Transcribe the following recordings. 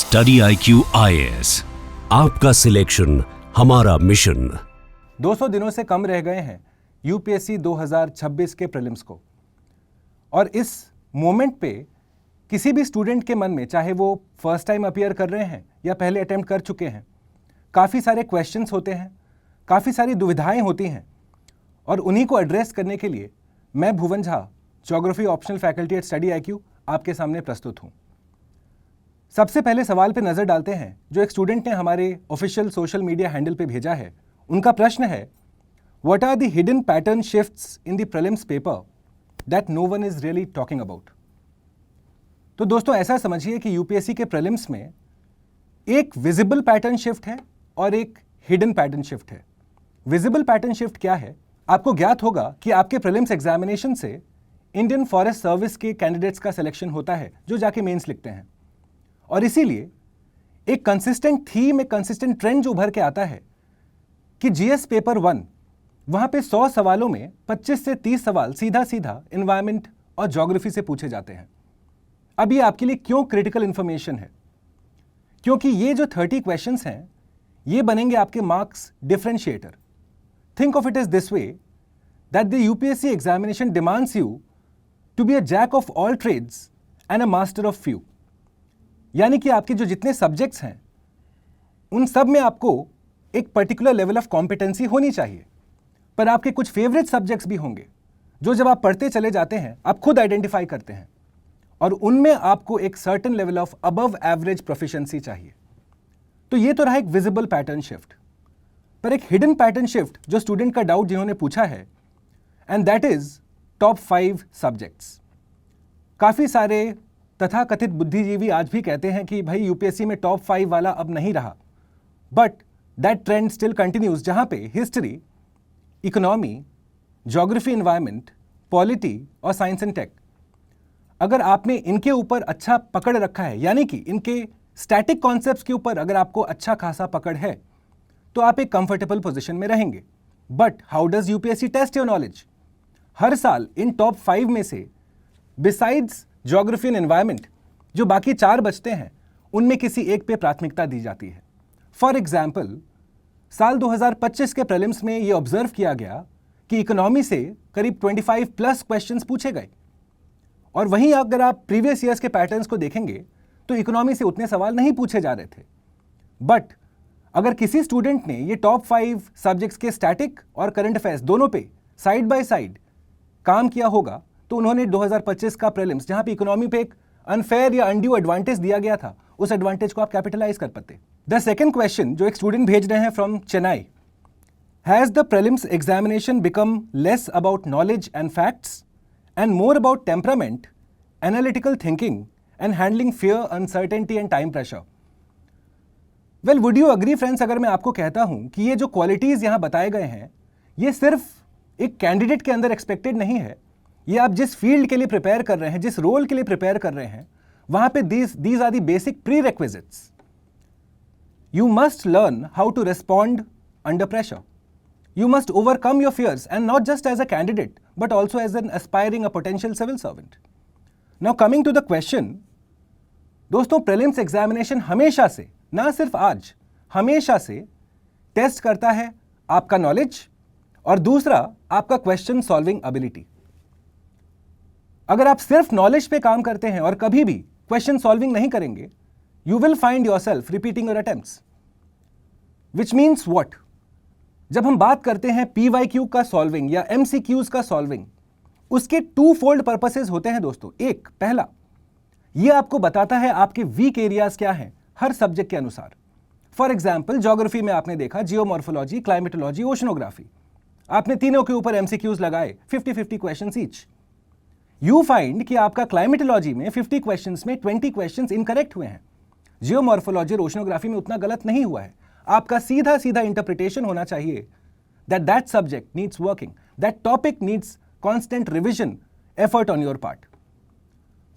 Study IQ IAS, आपका selection हमारा mission. 200 दिनों से कम रह गए हैं यूपीएससी 2026 के प्रीलिम्स को, और इस मोमेंट पे किसी भी स्टूडेंट के मन में, चाहे वो फर्स्ट टाइम अपीयर कर रहे हैं या पहले अटेम्प्ट कर चुके हैं, काफ़ी सारे क्वेश्चंस होते हैं, काफ़ी सारी दुविधाएं होती हैं, और उन्हीं को एड्रेस करने के लिए मैं Bhuvan Jha, geography optional faculty at Study IQ, आपके सामने प्रस्तुत हूँ। सबसे पहले सवाल पे नज़र डालते हैं जो एक स्टूडेंट ने हमारे ऑफिशियल सोशल मीडिया हैंडल पे भेजा है। उनका प्रश्न है, what are the hidden pattern shifts in the prelims paper that no one is really talking about. तो दोस्तों, ऐसा समझिए कि यूपीएससी के प्रीलिम्स में एक विजिबल पैटर्न शिफ्ट है और एक हिडन पैटर्न शिफ्ट है। विजिबल पैटर्न शिफ्ट क्या है? आपको ज्ञात होगा कि आपके प्रीलिम्स एग्जामिनेशन से इंडियन फॉरेस्ट सर्विस के कैंडिडेट्स का सिलेक्शन होता है जो जाके मेंस लिखते हैं, और इसीलिए एक कंसिस्टेंट थीम, एक कंसिस्टेंट ट्रेंड जो उभर के आता है कि जीएस पेपर 1, वहां पे 100 सवालों में 25 से 30 सवाल सीधा सीधा एनवायरनमेंट और ज्योग्राफी से पूछे जाते हैं। अब ये आपके लिए क्यों क्रिटिकल इंफॉर्मेशन है? क्योंकि ये जो 30 क्वेश्चंस हैं, ये बनेंगे आपके marks differentiator. Think of it is this way that the UPSC examination demands you to be a jack of all trades and a master of few. यानी कि आपके जो जितने सब्जेक्ट्स हैं, उन सब में आपको एक पर्टिकुलर लेवल ऑफ कॉम्पिटेंसी होनी चाहिए, पर आपके कुछ फेवरेट सब्जेक्ट्स भी होंगे जो जब आप पढ़ते चले जाते हैं आप खुद आइडेंटिफाई करते हैं, और उनमें आपको एक certain level of above average proficiency चाहिए। तो ये तो रहा एक विजिबल पैटर्न शिफ्ट, पर एक हिडन पैटर्न शिफ्ट जो स्टूडेंट का डाउट जिन्होंने पूछा है, and that is top 5 subjects. काफ़ी सारे तथाकथित बुद्धिजीवी आज भी कहते हैं कि भाई यूपीएससी में टॉप 5 वाला अब नहीं रहा, but that trend still continues, जहां पे history, economy, geography, environment, polity और साइंस एंड टेक, अगर आपने इनके ऊपर अच्छा पकड़ रखा है, यानी कि इनके स्टैटिक कॉन्सेप्ट्स के ऊपर अगर आपको अच्छा खासा पकड़ है, तो आप एक कंफर्टेबल पोजीशन में रहेंगे। But how does UPSC test your knowledge? हर साल इन टॉप 5 में से बिसाइड्स ज्योग्राफी एंड एनवायरनमेंट जो बाकी 4 बचते हैं, उनमें किसी एक पे प्राथमिकता दी जाती है। फॉर एग्जाम्पल, साल 2025 के प्रीलिम्स में ये ऑब्जर्व किया गया कि इकोनॉमी से करीब 25 प्लस क्वेश्चंस पूछे गए, और वहीं अगर आप प्रीवियस ईयर्स के पैटर्न्स को देखेंगे तो इकोनॉमी से उतने सवाल नहीं पूछे जा रहे थे। बट अगर किसी स्टूडेंट ने ये टॉप 5 सब्जेक्ट्स के स्टैटिक और करंट अफेयर्स दोनों पे साइड बाय साइड काम किया होगा, तो उन्होंने 2025 का प्रीलिम्स, जहां पे इकोनॉमी पे एक अनफेयर या अनड्यू एडवांटेज दिया गया था, उस एडवांटेज को आप कैपिटलाइज कर पाते। द सेकंड क्वेश्चन जो एक स्टूडेंट भेज रहे हैं from Chennai, has the prelims examination become less about knowledge and facts and more about temperament, analytical thinking and handling fear, uncertainty and time pressure? Well, would you agree friends, अगर मैं आपको कहता हूं कि ये जो क्वालिटीज यहां बताए गए हैं, ये सिर्फ एक कैंडिडेट के अंदर एक्सपेक्टेड नहीं है, ये आप जिस फील्ड के लिए प्रिपेयर कर रहे हैं, जिस रोल के लिए प्रिपेयर कर रहे हैं, वहां पे these are the basic prerequisites. You must learn how to respond under pressure. You must overcome your fears, and not just as a candidate but also as an aspiring a potential civil servant. Now coming to the question, दोस्तों, prelims examination हमेशा से, ना सिर्फ आज, हमेशा से test करता है आपका नॉलेज और दूसरा आपका क्वेश्चन सॉल्विंग एबिलिटी। अगर आप सिर्फ नॉलेज पे काम करते हैं और कभी भी क्वेश्चन सॉल्विंग नहीं करेंगे, you will find yourself repeating your attempts, which means what? जब हम बात करते हैं PYQ का सॉल्विंग या MCQs का सॉल्विंग, उसके 2 फोल्ड पर्पसेस होते हैं दोस्तों। एक, पहला, यह आपको बताता है आपके वीक एरियाज क्या हैं हर सब्जेक्ट के अनुसार। फॉर एग्जाम्पल, ज्योग्राफी में आपने देखा जियोमॉर्फोलॉजी, क्लाइमेटोलॉजी, ओशनोग्राफी, आपने तीनों के ऊपर MCQs लगाए, 50-50 क्वेश्चन ईच। यू फाइंड कि आपका क्लाइमेटोलॉजी में 50 क्वेश्चंस में 20 क्वेश्चंस इनकरेक्ट हुए हैं, जियोमॉर्फोलॉजी और ओशनोग्राफी में उतना गलत नहीं हुआ है। आपका सीधा सीधा इंटरप्रिटेशन होना चाहिए that subject needs working, that topic needs constant revision, effort on your part.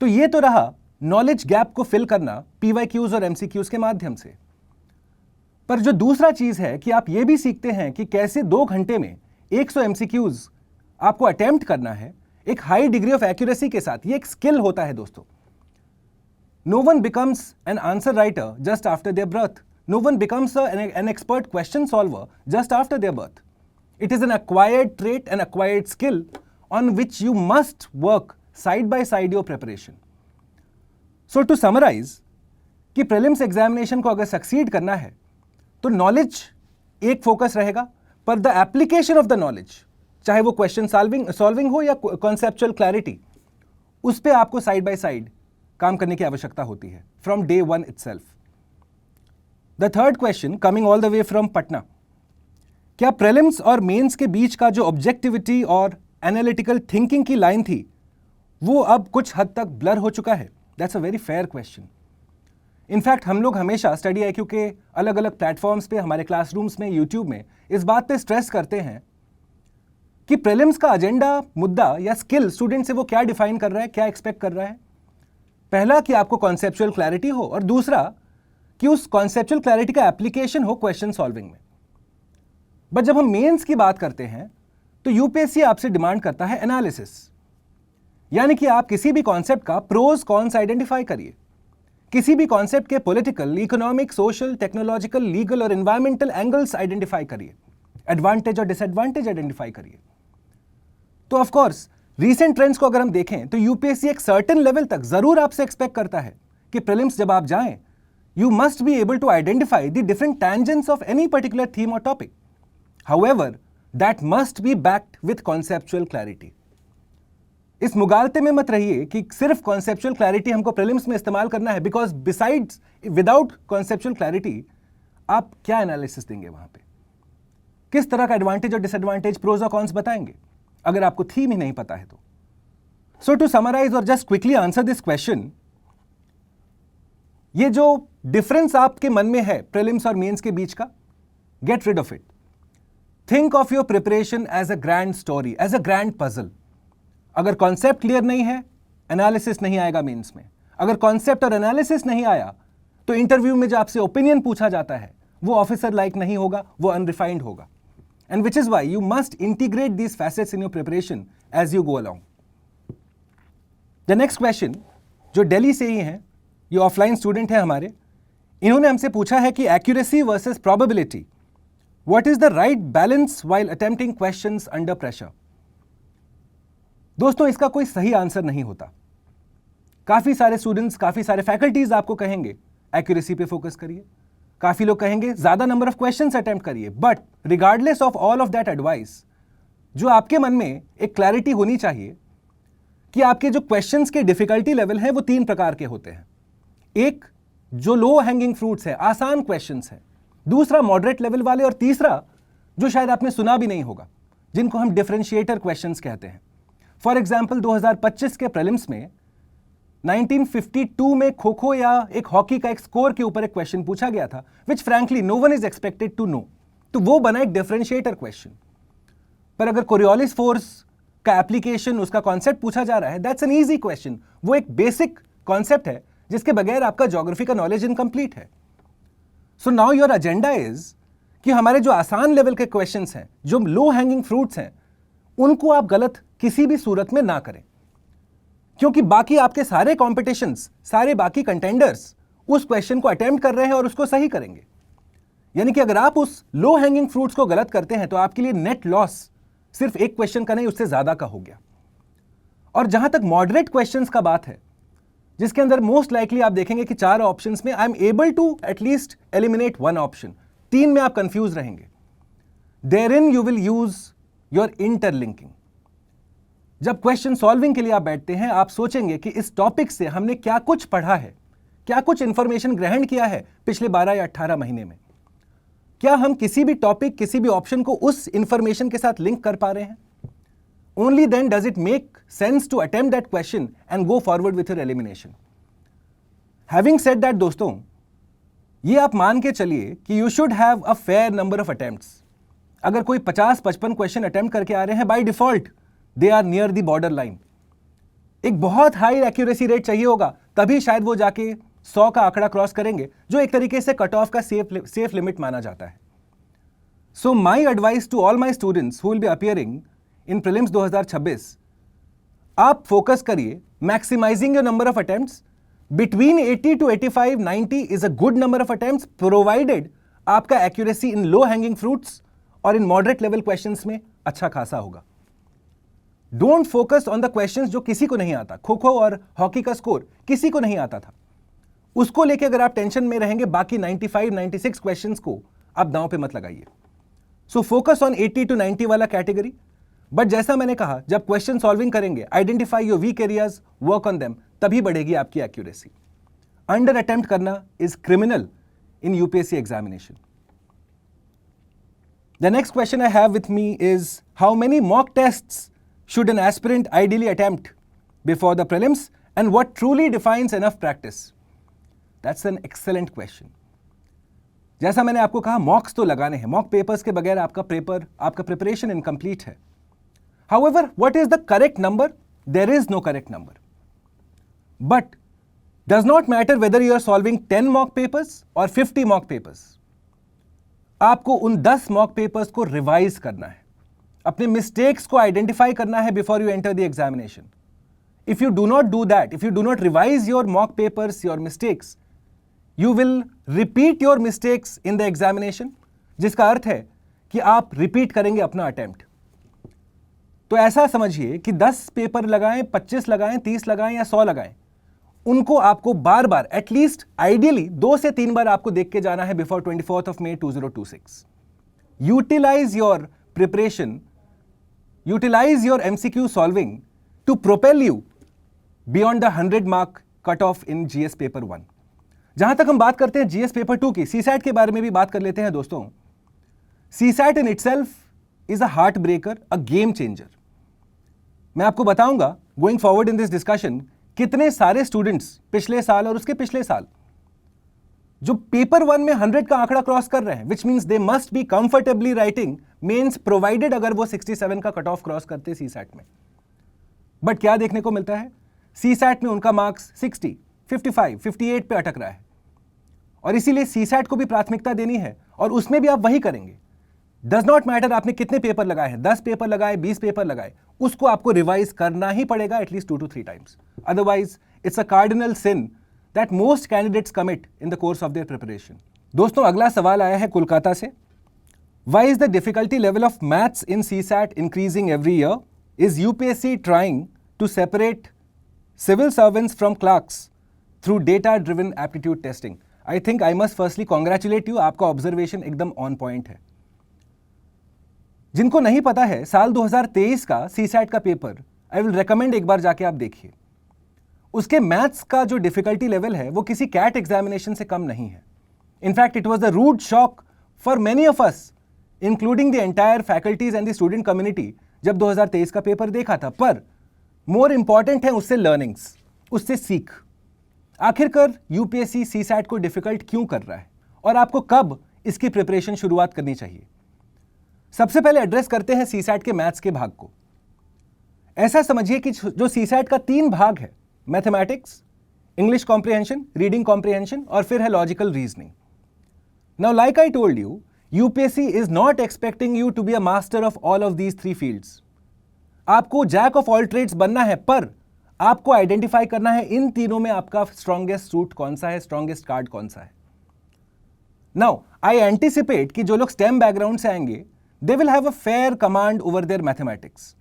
तो ये तो रहा नॉलेज गैप को फिल करना PYQs और MCQs के माध्यम से। पर जो दूसरा चीज है कि आप ये भी सीखते हैं कि कैसे 2 घंटे में 100 MCQs आपको अटेम्प्ट करना है एक हाई डिग्री ऑफ एक्यूरेसी के साथ। ये एक स्किल होता है दोस्तों। No one becomes an answer writer just after their birth. No one becomes an expert question solver just after their birth. It is an acquired trait, an acquired skill on which you must work side by side your preparation. So to summarize, कि prelims examination को अगर succeed करना है तो knowledge एक focus रहेगा, पर the application of the knowledge, चाहे वो question solving हो या conceptual clarity, उस पे आपको साइड बाय साइड काम करने की आवश्यकता होती है from day one itself. The third question coming all the way from Patna, क्या प्रीलिम्स और मेंस के बीच का जो ऑब्जेक्टिविटी और एनालिटिकल थिंकिंग की लाइन थी वो अब कुछ हद तक ब्लर हो चुका है? That's a very fair question. In fact हम लोग हमेशा स्टडी IQ के अलग अलग प्लेटफॉर्म्स पे, हमारे क्लासरूम्स में, यूट्यूब में इस बात पे स्ट्रेस करते हैं कि प्रीलिम्स का एजेंडा, मुद्दा या स्किल स्टूडेंट से वो क्या डिफाइन कर रहा है, क्या एक्सपेक्ट कर रहा है. पहला कि आपको कॉन्सेप्चुअल क्लैरिटी हो, और दूसरा कि उस कॉन्सेप्चुअल क्लैरिटी का एप्लीकेशन हो क्वेश्चन सॉल्विंग में. बट जब हम मेंस की बात करते हैं तो यूपीएससी आपसे डिमांड करता है एनालिसिस, यानी कि आप किसी भी कॉन्सेप्ट का प्रोज कॉन्स आइडेंटिफाई करिए, किसी भी कॉन्सेप्ट के political, economic, social, technological, legal और एनवायरमेंटल एंगल्स आइडेंटिफाई करिए, एडवांटेज और डिसएडवांटेज आइडेंटिफाई करिए. तो ऑफ कोर्स रीसेंट ट्रेंड्स को अगर हम देखें तो यूपीएससी एक सर्टेन लेवल तक जरूर आपसे एक्सपेक्ट करता है कि प्रीलिम्स जब आप जाएं, you must be able to identify the different tangents of any particular theme और topic. However that must be backed with conceptual clarity. इस मुगालते में मत रहिए कि सिर्फ कॉन्सेप्चुअल क्लैरिटी हमको प्रीलिम्स में इस्तेमाल करना है, because besides without conceptual clarity आप क्या एनालिसिस देंगे वहां पे, किस तरह का एडवांटेज और डिसएडवांटेज, प्रोज और कॉन्स बताएंगे अगर आपको थीम ही नहीं पता है तो. सो टू समराइज और just quickly answer this question, ये जो डिफरेंस आपके मन में है प्रीलिम्स और मेंस के बीच का, get rid of it. Think of your preparation as a grand story, as a grand puzzle. अगर कॉन्सेप्ट क्लियर नहीं है, एनालिसिस नहीं आएगा मेंस में. अगर कॉन्सेप्ट और एनालिसिस नहीं आया तो इंटरव्यू में जो आपसे ओपिनियन पूछा जाता है वो ऑफिसर लाइक नहीं होगा, वो अनरिफाइंड होगा. And which is why you must integrate these facets in your preparation as you go along. The next question, जो दिल्ली से ही हैं, ये ऑफलाइन स्टूडेंट है हमारे, इन्होंने हमसे पूछा है कि accuracy versus probability, what is the right balance while attempting questions under pressure? दोस्तों, इसका कोई सही आंसर नहीं होता. काफी सारे स्टूडेंट्स, काफी सारे फैकल्टीज आपको कहेंगे accuracy पे फोकस करिए, काफी लोग कहेंगे ज्यादा नंबर ऑफ क्वेश्चंस अटेम्प्ट करिए. But regardless of all of that advice, जो आपके मन में एक क्लैरिटी होनी चाहिए कि आपके जो क्वेश्चंस के डिफिकल्टी लेवल हैं वो 3 प्रकार के होते हैं. एक जो लो हैंगिंग फ्रूट्स है, आसान क्वेश्चंस हैं. दूसरा मॉडरेट लेवल वाले. और तीसरा जो शायद आपने सुना भी नहीं होगा, जिनको हम डिफरेंशिएटर क्वेश्चंस कहते हैं. फॉर एग्जाम्पल 2025 के प्रीलिम्स में 1952 में खो खो या एक हॉकी का एक स्कोर के ऊपर एक क्वेश्चन पूछा गया था, which frankly no one is expected to know. तो वो बना एक डिफरेंशिएटर क्वेश्चन. पर अगर कोरियोलिस फोर्स का एप्लीकेशन, उसका कॉन्सेप्ट पूछा जा रहा है, दैट्स एन ईजी क्वेश्चन. वो एक बेसिक कॉन्सेप्ट है जिसके बगैर आपका ज्योग्राफी का नॉलेज इनकम्प्लीट है. So now your agenda is कि हमारे जो आसान लेवल के क्वेश्चंस हैं, जो लो हैंगिंग फ्रूट्स हैं, उनको आप गलत किसी भी सूरत में ना करें, क्योंकि बाकी आपके सारे कॉम्पिटिशन्स, सारे बाकी कंटेंडर्स उस क्वेश्चन को अटेम्प्ट कर रहे हैं और उसको सही करेंगे. यानी कि अगर आप उस लो हैंगिंग फ्रूट्स को गलत करते हैं तो आपके लिए नेट लॉस सिर्फ एक क्वेश्चन का नहीं, उससे ज्यादा का हो गया. और जहां तक मॉडरेट क्वेश्चंस का बात है, जिसके अंदर मोस्ट लाइकली आप देखेंगे कि 4 ऑप्शंस में I am able to at least eliminate 1 option, 3 में आप कंफ्यूज रहेंगे. Therein you will use your interlinking. जब क्वेश्चन सॉल्विंग के लिए आप बैठते हैं, आप सोचेंगे कि इस टॉपिक से हमने क्या कुछ पढ़ा है, क्या कुछ इंफॉर्मेशन ग्रहण किया है पिछले 12 या 18 महीने में. क्या हम किसी भी टॉपिक, किसी भी ऑप्शन को उस इंफॉर्मेशन के साथ लिंक कर पा रहे हैं? Only then does it make sense to attempt that question and go forward with your elimination. Having said that दोस्तों, ये आप मान के चलिए कि you should have a fair number of attempts. अगर कोई 50-55 क्वेश्चन अटेम्प्ट करके आ रहे हैं, by default they are near the border line. एक बहुत हाई एक्यूरेसी रेट चाहिए होगा, तभी शायद वो जाके 100 का आंकड़ा क्रॉस करेंगे, जो एक तरीके से कट ऑफ का सेफ लिमिट माना जाता है. So my advice to all my students who will be appearing in prelims 2026, आप फोकस करिए maximising your number of attempts, between 80 to 85, 90 is a good number of attempts provided आपका accuracy in low hanging fruits और in moderate level questions में अच्छा खासा होगा। Don't focus on the questions जो किसी को नहीं आता। खो खो और हॉकी का स्कोर किसी को नहीं आता था, उसको लेके अगर आप टेंशन में रहेंगे, बाकी 95, 96 क्वेश्चंस को आप दांव पे मत लगाइए। सो फोकस ऑन 80 to 90 वाला कैटेगरी। बट जैसा मैंने कहा, जब क्वेश्चन सॉल्विंग करेंगे, identify your weak areas, work on them, तभी बढ़ेगी आपकी एक्यूरेसी। अंडर अटेम्प्ट करना is criminal in UPSC examination. The next question I have with me is how many mock tests should an aspirant ideally attempt before the prelims, and what truly defines enough practice? That's an excellent question. जैसा मैंने आपको कहा, मॉक्स तो लगाने हैं, mock papers के बगैर आपका प्रिपरेशन इनकम्प्लीट है। However, what is the correct number? There is no correct number. But does not matter whether you are solving 10 mock papers or 50 mock papers. आपको उन 10 mock papers को रिवाइज करना है, अपने मिस्टेक्स को आइडेंटिफाई करना है before you enter the examination. If you do not do that, if you do not revise your mock papers, your mistakes, you will repeat your mistakes in the examination, जिसका अर्थ है कि आप repeat करेंगे अपना attempt. तो ऐसा समझिए कि 10 पेपर लगाएं, 25 लगाएं, 30 लगाएं या 100 लगाएं, उनको आपको बार बार, एटलीस्ट आइडियली 2 से 3 बार आपको देख के जाना है before 24 May 2026। Utilize your preparation, utilize your MCQ solving to propel you beyond the 100 mark cutoff in GS paper 1। जहां तक हम बात करते हैं GS paper 2 की, CSAT के बारे में भी बात कर लेते हैं दोस्तों। CSAT in itself is a heart breaker, a game changer। मैं आपको बताऊंगा going forward in this discussion कितने सारे स्टूडेंट्स पिछले साल और उसके पिछले साल जो पेपर 1 में 100 का आंकड़ा क्रॉस कर रहे हैं, which means they must be comfortably writing mains, provided अगर वो 67 का कट ऑफ क्रॉस करते सीसैट में। बट क्या देखने को मिलता है, सीसैट में उनका मार्क्स 60, 55, 58 पे अटक रहा है। और इसीलिए सीसैट को भी प्राथमिकता देनी है, और उसमें भी आप वही करेंगे। डज नॉट मैटर आपने कितने पेपर लगाए हैं, 10 पेपर लगाए, 20 पेपर लगाए, उसको आपको रिवाइज करना ही पड़ेगा at least 2 to 3 times. Otherwise it's a cardinal sin that most candidates commit in the course of their preparation। दोस्तों, अगला सवाल आया है कोलकाता से। Why is the difficulty level of maths in CSAT increasing every year? Is UPSC trying to separate civil servants from clerks through data-driven aptitude testing? I think I must firstly congratulate you, आपका observation एकदम on point है। जिनको नहीं पता है, साल 2023 का CSAT का पेपर I will recommend एक बार जाके आप देखिए। उसके मैथ्स का जो डिफिकल्टी लेवल है वो किसी कैट एग्जामिनेशन से कम नहीं है। In fact it was the rude shock for many of us, including the entire faculties and the student community, जब 2023 का पेपर देखा था। पर मोर इंपॉर्टेंट है उससे लर्निंग्स, उससे सीख। आखिरकार यूपीएससी सीसैट को डिफिकल्ट क्यों कर रहा है और आपको कब इसकी प्रिपरेशन शुरुआत करनी चाहिए। सबसे पहले एड्रेस करते हैं सीसैट के मैथ्स के भाग को। ऐसा समझिए कि जो सीसैट का 3 भाग है, mathematics, English comprehension, reading comprehension, और फिर है logical reasoning. Now like I told you, UPSC is not expecting you to be a master of all of these 3 fields. आपको जैक ऑफ ऑल ट्रेड्स बनना है, पर आपको आइडेंटिफाई करना है इन तीनों में आपका स्ट्रॉन्गेस्ट सूट कौन सा है, स्ट्रॉन्गेस्ट कार्ड कौन सा है। नाउ आई एंटिसिपेट कि जो लोग स्टेम बैकग्राउंड से आएंगे, they will have a fair command over their mathematics.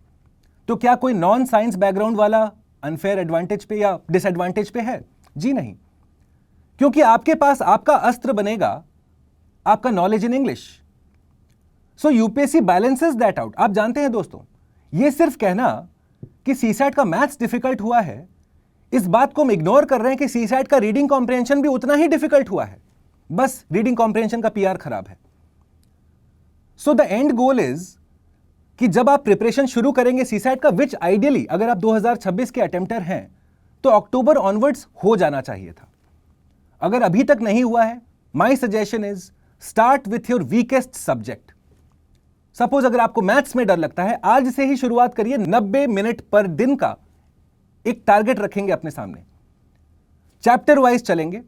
तो क्या कोई नॉन साइंस बैकग्राउंड वाला अनफेयर एडवांटेज पे या डिसएडवांटेज पे है? जी नहीं, क्योंकि आपके पास आपका अस्त्र बनेगा आपका knowledge in English. So UPSC balances that out. आप जानते हैं दोस्तों, ये सिर्फ कहना कि सीसैट का मैथ्स डिफिकल्ट हुआ है, इस बात को हम इग्नोर कर रहे हैं कि सीसैट का रीडिंग कॉम्प्रिहेंशन भी उतना ही डिफिकल्ट हुआ है, बस रीडिंग कॉम्प्रिहेंशन का पीआर खराब है। So the end goal is कि जब आप प्रिपरेशन शुरू करेंगे सीसैट का, विच आइडियली अगर आप 2026 के अटेम्प्टर हैं तो अक्टूबर ऑनवर्ड्स हो जाना चाहिए था। अगर अभी तक नहीं हुआ है, my suggestion is start with your weakest subject. Suppose अगर आपको मैथ्स में डर लगता है, आज से ही शुरुआत करिए। 90 मिनट पर दिन का एक टारगेट रखेंगे अपने सामने, चैप्टर वाइज चलेंगे।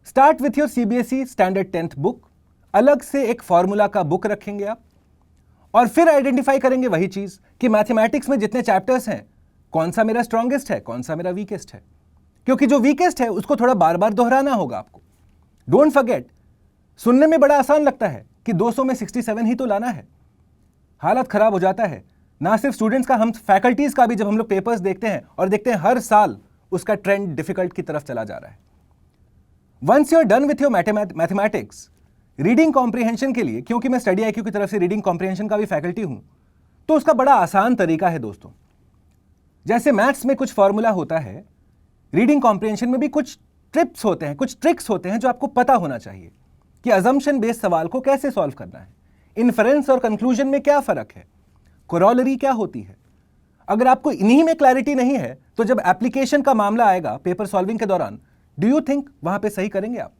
Start with your CBSE standard 10th book, अलग से एक फॉर्मूला का बुक रखेंगे आप, और फिर आइडेंटिफाई करेंगे वही चीज कि मैथमेटिक्स में जितने चैप्टर्स हैं, कौन सा मेरा स्ट्रॉन्गेस्ट है, कौन सा मेरा वीकेस्ट है। क्योंकि जो वीकेस्ट है उसको थोड़ा बार बार दोहराना होगा आपको। डोंट फॉरगेट, सुनने में बड़ा आसान लगता है कि 200 में 67 ही तो लाना है। हालत खराब हो जाता है, ना सिर्फ स्टूडेंट्स का, हम फैकल्टीज का भी। जब हम लोग पेपर्स देखते हैं और देखते हैं हर साल उसका ट्रेंड डिफिकल्ट की तरफ चला जा रहा है। Once you are done with your mathematics, reading comprehension के लिए, क्योंकि मैं स्टडी IQ की तरफ से रीडिंग कॉम्प्रिहेंशन का भी फैकल्टी हूं, तो उसका बड़ा आसान तरीका है दोस्तों। जैसे मैथ्स में कुछ फॉर्मूला होता है, रीडिंग कॉम्प्रिहेंशन में भी कुछ ट्रिप्स होते हैं, कुछ ट्रिक्स होते हैं जो आपको पता होना चाहिए कि अजम्पशन बेस्ड सवाल को कैसे सॉल्व करना है, इन्फरेंस और कंक्लूजन में क्या फर्क है, कोरोलरी क्या होती है। अगर आपको इन्हीं में क्लैरिटी नहीं है तो जब एप्लीकेशन का मामला आएगा पेपर सॉल्विंग के दौरान, डू यू थिंक वहां पे सही करेंगे आप?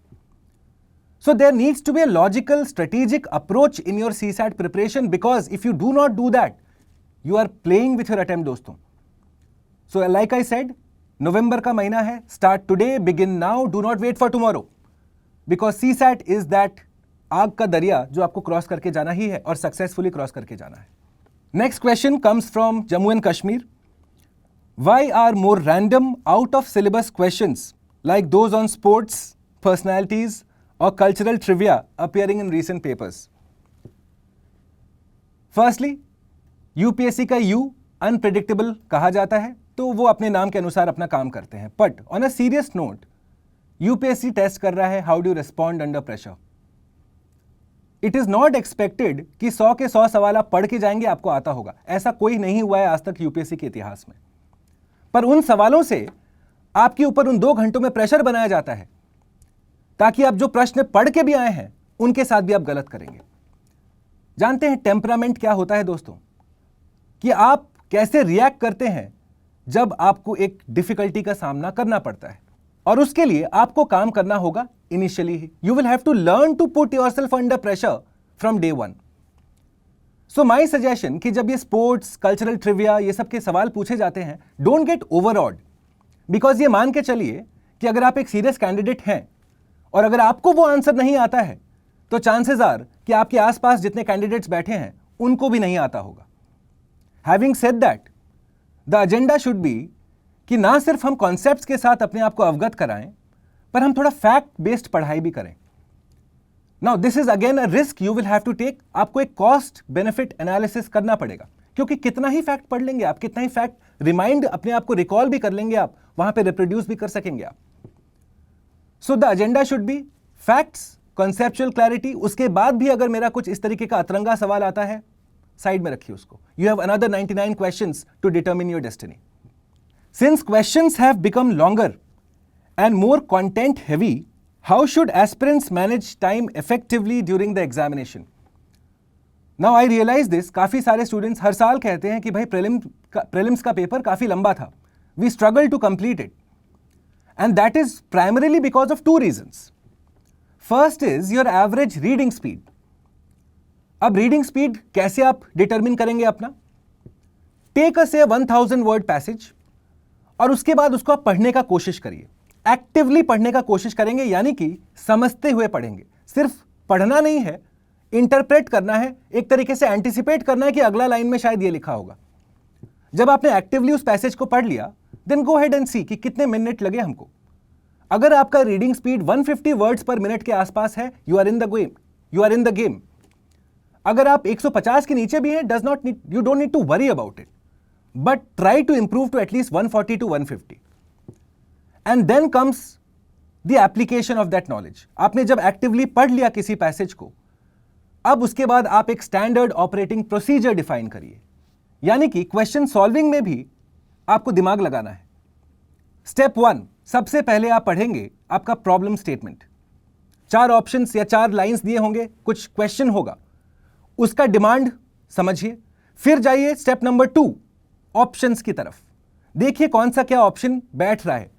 So there needs to be a logical, strategic approach in your CSAT preparation, because if you do not do that, you are playing with your attempt दोस्तों। So like I said, नवंबर का महीना है, start today, begin now, do not wait for tomorrow, because CSAT is that आग का दरिया जो आपको cross करके जाना ही है और सक्सेसफुली क्रॉस करके जाना है। Next question comes from Jammu and Kashmir. Why are more random out of syllabus questions like those on sports, personalities or cultural trivia appearing in recent papers? Firstly, UPSC का U unpredictable कहा जाता है, तो वो अपने नाम के अनुसार अपना काम करते हैं। But on a serious note, UPSC test कर रहा है how do respond under pressure. It is not expected कि 100 के 100 सवाल आप पढ़ के जाएंगे आपको आता होगा। ऐसा कोई नहीं हुआ है आज तक UPSC के इतिहास में। पर उन सवालों से आपके ऊपर उन 2 घंटों में प्रेशर बनाया जाता है ताकि आप जो प्रश्न पढ़ के भी आए हैं उनके साथ भी आप गलत करेंगे। जानते हैं टेम्परामेंट क्या होता है दोस्तों, कि आप कैसे रिएक्ट करते हैं जब आपको एक डिफिकल्टी का सामना करना पड़ता है, और उसके लिए आपको काम करना होगा इनिशियली ही। You will have to learn to put yourself under pressure from day 1। So my suggestion कि जब ये स्पोर्ट्स, कल्चरल ट्रिविया, ये सब के सवाल पूछे जाते हैं, डोंट गेट ओवरऑड, बिकॉज ये मान के चलिए कि अगर आप एक सीरियस कैंडिडेट हैं और अगर आपको वो आंसर नहीं आता है तो चांसेस आर कि आपके आसपास जितने कैंडिडेट्स बैठे हैं उनको भी नहीं आता होगा। Having said that, the agenda should be कि ना सिर्फ हम कॉन्सेप्ट्स के साथ अपने आप को अवगत कराएं, पर हम थोड़ा फैक्ट बेस्ड पढ़ाई भी करें। Now this is again a risk you will have to take. आपको एक कॉस्ट बेनिफिट एनालिसिस करना पड़ेगा, क्योंकि कितना ही फैक्ट पढ़ लेंगे आप, कितना ही फैक्ट रिमाइंड अपने आप को रिकॉल भी कर लेंगे आप, वहां पे रिप्रोड्यूस भी कर सकेंगे आप। So the agenda should be facts, conceptual clarity. उसके बाद भी अगर मेरा कुछ इस तरीके का अतरंगा सवाल आता है, साइड में रखिए उसको। You have another 99 questions to determine your destiny. Since questions have become longer and more content heavy, how should aspirants manage time effectively during the examination? Now I realize this, काफी सारे students हर साल कहते हैं कि भाई prelims का paper काफी लंबा था, we struggle to complete it, and that is primarily because of 2 reasons. First is your average reading speed. अब रीडिंग स्पीड कैसे आप डिटरमिन करेंगे अपना? टेक अ से 1000 वर्ड पैसेज और उसके बाद उसको आप पढ़ने का कोशिश करिए, एक्टिवली पढ़ने का कोशिश करेंगे, यानी कि समझते हुए पढ़ेंगे। सिर्फ पढ़ना नहीं है, इंटरप्रेट करना है, एक तरीके से एंटिसिपेट करना है कि अगला लाइन में शायद ये लिखा होगा। जब आपने एक्टिवली उस पैसेज को पढ़ लिया, then go head and see कि कितने मिनट लगे हमको। अगर आपका reading speed 150 words per minute के आसपास है, you are in the game. अगर आप 150 के नीचे भी हैं, you don't need to worry about it, but try to improve to at least 140 to 150। And then comes the application of that knowledge. आपने जब एक्टिवली पढ़ लिया किसी पैसेज को, अब उसके बाद आप एक स्टैंडर्ड ऑपरेटिंग प्रोसीजर डिफाइन करिए, यानी कि क्वेश्चन सॉल्विंग में भी आपको दिमाग लगाना है। स्टेप 1, सबसे पहले आप पढ़ेंगे आपका प्रॉब्लम स्टेटमेंट। 4 ऑप्शंस या 4 लाइंस दिए होंगे, कुछ क्वेश्चन होगा, उसका डिमांड समझिए। फिर जाइए स्टेप नंबर 2, ऑप्शंस की तरफ, देखिए कौन सा क्या ऑप्शन बैठ रहा है।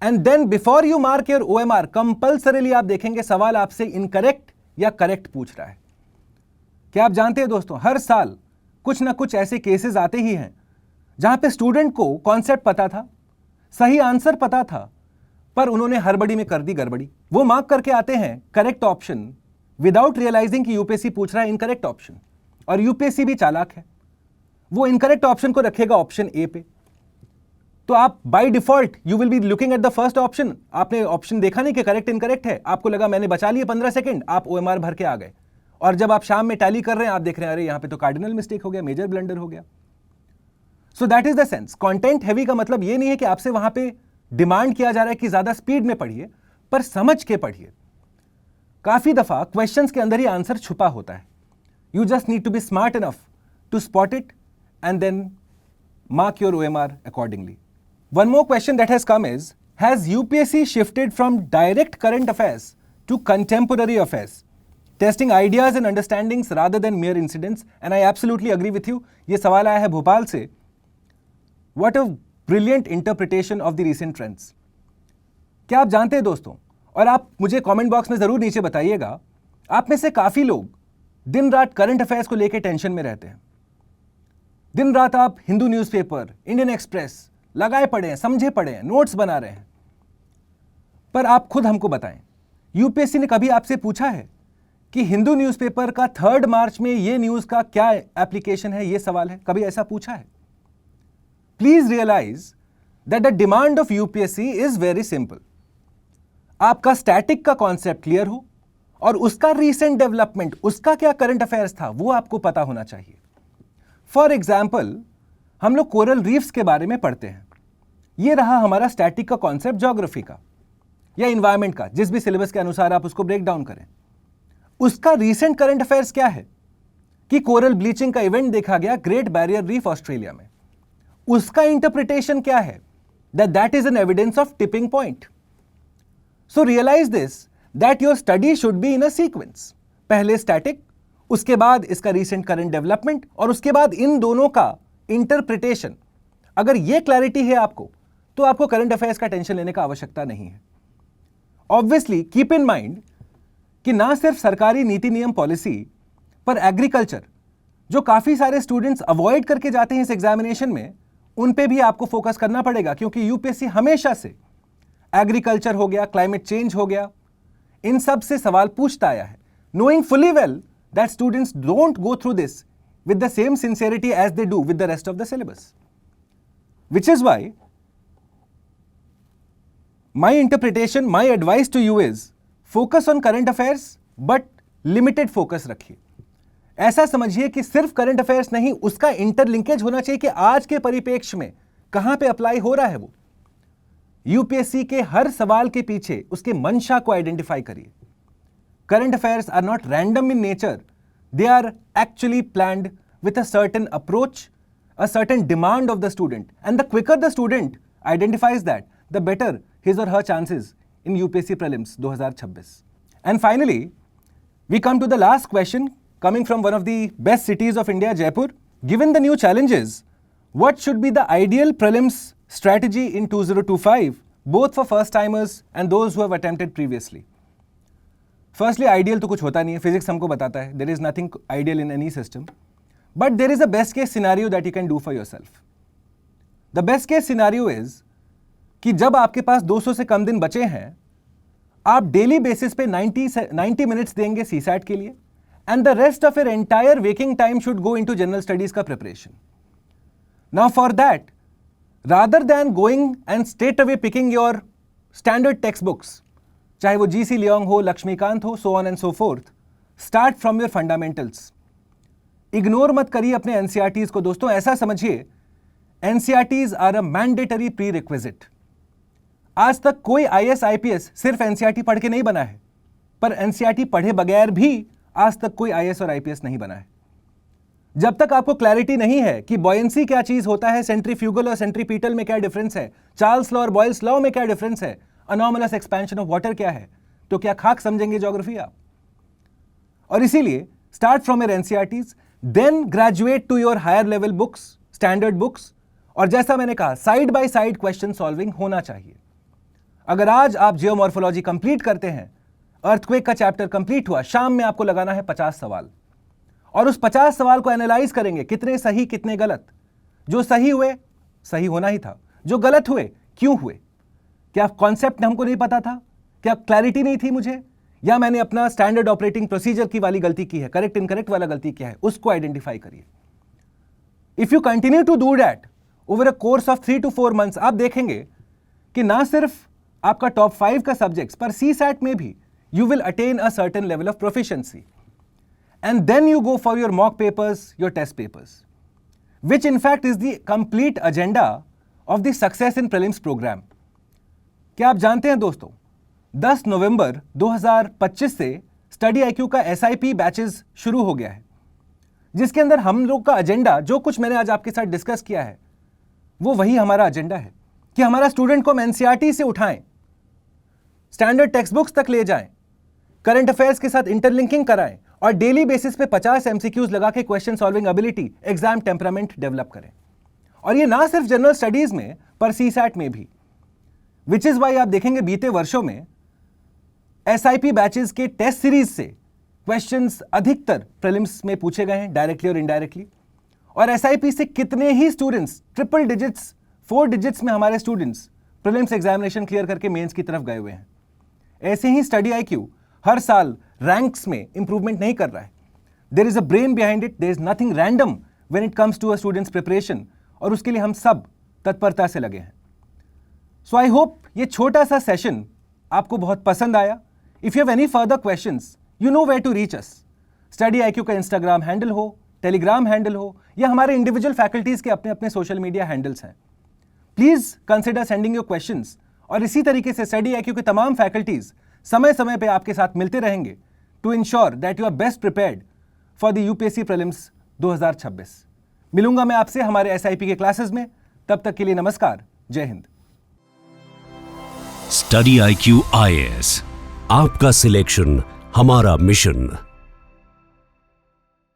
And then before you mark your OMR, compulsorily आप देखेंगे सवाल आपसे इनकरेक्ट या करेक्ट पूछ रहा है। क्या आप जानते हैं दोस्तों, हर साल कुछ ना कुछ ऐसे केसेस आते ही हैं जहां पे स्टूडेंट को कॉन्सेप्ट पता था, सही आंसर पता था, पर उन्होंने हड़बड़ी में कर दी गड़बड़ी। वो मार्क करके आते हैं करेक्ट ऑप्शन विदाउट रियलाइजिंग कि यूपीएससी पूछ रहा है इनकरेक्ट ऑप्शन। और यूपीएससी भी चालाक है, वो इनकरेक्ट ऑप्शन को रखेगा ऑप्शन ए पे। तो आप by default you will be looking at the first option. आपने ऑप्शन देखा नहीं कि करेक्ट इनकरेक्ट है, आपको लगा मैंने बचा लिए 15 सेकंड, आप OMR भर के आ गए। और जब आप शाम में टैली कर रहे हैं, आप देख रहे हैं अरे यहां पे तो कार्डिनल मिस्टेक हो गया, मेजर ब्लंडर हो गया। So that is the sense. Content heavy का मतलब ये नहीं है कि आपसे वहां पे डिमांड किया जा रहा है कि ज्यादा स्पीड में पढ़िए, पर समझ के पढ़िए। काफी दफा क्वेश्चंस के अंदर ही आंसर छुपा होता है। You just need to be smart enough to spot it and then mark your OMR accordingly. One more question that has come is, has UPSC shifted from direct current affairs to contemporary affairs, testing ideas and understandings rather than mere incidents? And I absolutely agree with you. ये सवाल आया है भोपाल से. What a brilliant interpretation of the recent trends. क्या आप जानते हैं दोस्तों, और आप मुझे कमेंट बॉक्स में जरूर नीचे बताइएगा, आप में से काफी लोग दिन रात करंट अफेयर्स को लेकर टेंशन में रहते हैं। दिन रात आप हिंदू न्यूज़पेपर, इंडियन एक्सप्रेस लगाए पड़े हैं, समझे पड़े हैं, नोट्स बना रहे हैं। पर आप खुद हमको बताएं, यूपीएससी ने कभी आपसे पूछा है कि हिंदू न्यूज़पेपर का 3 मार्च में ये न्यूज़ का क्या एप्लीकेशन है? ये सवाल है, कभी ऐसा पूछा है? Please realise that the demand of UPSC is very simple. आपका स्टैटिक का कॉन्सेप्ट क्लियर हो और उसका रीसेंट डेवलपमेंट, उसका क्या करंट अफेयर्स था, वो आपको पता होना चाहिए। फॉर एग्जाम्पल, हम लोग कोरल रीफ्स के बारे में पढ़ते हैं। ये रहा हमारा स्टैटिक का कॉन्सेप्ट ज्योग्राफी का या इन्वायरमेंट का, जिस भी सिलेबस के अनुसार आप उसको ब्रेक डाउन करें। उसका रीसेंट करंट अफेयर्स क्या है कि कोरल ब्लीचिंग का इवेंट देखा गया ग्रेट बैरियर रीफ ऑस्ट्रेलिया में। उसका इंटरप्रिटेशन क्या है? That is an evidence of tipping point. So realise this that your study should be in a sequence. पहले स्टैटिक, उसके बाद इसका रीसेंट करंट डेवलपमेंट, और उसके बाद इन दोनों का इंटरप्रिटेशन। अगर यह क्लैरिटी है आपको, तो आपको करंट अफेयर्स का टेंशन लेने का आवश्यकता नहीं है। ऑब्वियसली कीप इन माइंड कि ना सिर्फ सरकारी नीति नियम पॉलिसी, पर एग्रीकल्चर, जो काफी सारे स्टूडेंट्स अवॉइड करके जाते हैं इस एग्जामिनेशन में, उन पे भी आपको फोकस करना पड़ेगा, क्योंकि यूपीएससी हमेशा से एग्रीकल्चर हो गया, क्लाइमेट चेंज हो गया, इन सब से सवाल पूछता आया है, knowing fully well that students don't go through this with the same sincerity as they do with the rest of the syllabus. Which is why my interpretation, my advice to you is focus on current affairs but limited focus रखिए। ऐसा समझिए कि सिर्फ current affairs नहीं, उसका interlinkage होना चाहिए कि आज के परिप्रेक्ष्य में कहां पे अप्लाई हो रहा है वो। यूपीएससी के हर सवाल के पीछे उसके मंशा को आइडेंटिफाई करिए। Current affairs are not random in nature. They are actually planned with a certain approach, a certain demand of the student. And the quicker the student identifies that, the better his or her chances in UPSC Prelims 2026. And finally, we come to the last question coming from one of the best cities of India, Jaipur. Given the new challenges, what should be the ideal prelims strategy in 2025, both for first timers and those who have attempted previously? Firstly, ideal तो कुछ होता नहीं है, physics हमको बताता है there is nothing ideal in any system, but there is a best case scenario that you can do for yourself. The best case scenario is कि जब आपके पास 200 से कम दिन बचे हैं, आप डेली बेसिस पे 90 मिनट्स देंगे सीसैट के लिए, and the rest of your entire waking time should go into general studies का preparation. Now for that, rather than going and straight away picking your standard text books, चाहे वो GC Leong हो, लक्ष्मीकांत हो, so on and so forth, start from your fundamentals. Ignore मत करिए अपने NCERTs को दोस्तों। ऐसा समझिए, NCERTs are a mandatory prerequisite. आज तक कोई आईएएस आईपीएस सिर्फ एनसीईआरटी पढ़ के नहीं बना है, पर एनसीईआरटी पढ़े बगैर भी आज तक कोई आईएएस और आईपीएस नहीं बना है। जब तक आपको क्लैरिटी नहीं है कि बॉयंसी क्या चीज होता है, सेंट्रीफ्यूगल और सेंट्रीपीटल में क्या डिफरेंस है, चार्ल्स लॉ और बॉयल्स लॉ में क्या डिफरेंस है, अनॉमलस एक्सपेंशन ऑफ वाटर क्या है, तो क्या खाक समझेंगे ज्योग्राफी आप? और इसीलिए start from your NCERTs, then graduate to your higher level books, standard books, और जैसा मैंने कहा, side by side question solving होना चाहिए। अगर आज आप जियोमॉर्फोलॉजी कंप्लीट करते हैं, अर्थक्वेक का चैप्टर कंप्लीट हुआ, शाम में आपको लगाना है 50 सवाल, और उस 50 सवाल को एनालाइज करेंगे, कितने सही कितने गलत। जो सही हुए सही होना ही था, जो गलत हुए क्यों हुए, क्या कॉन्सेप्ट हमको नहीं पता था, क्या क्लैरिटी नहीं थी मुझे, या मैंने अपना स्टैंडर्ड ऑपरेटिंग प्रोसीजर की वाली गलती की है, करेक्ट इनकरेक्ट वाला गलती क्या है, उसको आइडेंटिफाई करिए। If you continue to do that over a course of 3 to 4 months आप देखेंगे कि ना सिर्फ आपका टॉप 5 का सब्जेक्ट्स पर CSAT में भी you will attain a certain level of proficiency. And then you go for your mock papers, your test papers, which in fact is the complete agenda of the Success in Prelims program. क्या आप जानते हैं दोस्तों, 10 नवंबर 2025 से study IQ का SIP batches शुरू हो गया है, जिसके अंदर हम लोग का एजेंडा, जो कुछ मैंने आज आपके साथ डिस्कस किया है, वो वही हमारा एजेंडा है कि हमारा स्टूडेंट को हम NCERT से उठाएं, स्टैंडर्ड टेक्स्ट बुक्स तक ले जाएं, करंट अफेयर्स के साथ इंटरलिंकिंग कराएं और डेली बेसिस पे 50 MCQs लगा के question solving ability, exam temperament develop करें। और ये ना सिर्फ जनरल स्टडीज में पर CSAT में भी, विच इज वाई आप देखेंगे बीते वर्षों में SIP बैचेस के टेस्ट सीरीज से क्वेश्चंस अधिकतर प्रीलिम्स में पूछे गए हैं, डायरेक्टली और इनडायरेक्टली। और SIP से कितने ही स्टूडेंट्स ट्रिपल डिजिट्स, 4 डिजिट्स में हमारे स्टूडेंट्स प्रीलिम्स एग्जामिनेशन क्लियर करके मेंस की तरफ गए हुए हैं। ऐसे ही स्टडी IQ हर साल रैंक्स में इंप्रूवमेंट नहीं कर रहा है। There is a brain behind it, there is nothing random when it comes to a student's preparation, और उसके लिए हम सब तत्परता से लगे हैं। सो आई होप ये छोटा सा सेशन आपको बहुत पसंद आया। If you have any further questions, you know where to reach us. Study IQ का इंस्टाग्राम हैंडल हो, टेलीग्राम हैंडल हो, या हमारे इंडिविजुअल फैकल्टीज के अपने अपने सोशल मीडिया हैंडल्स हैं। Please consider sending your questions, और इसी तरीके से स्टडी IQ के तमाम फैकल्टीज समय समय पे आपके साथ मिलते रहेंगे to ensure that you are best prepared for the UPSC prelims 2026। मिलूंगा मैं आपसे हमारे SIP के क्लासेस में। तब तक के लिए नमस्कार, जय हिंद। स्टडी IQ IAS, आपका सिलेक्शन हमारा मिशन।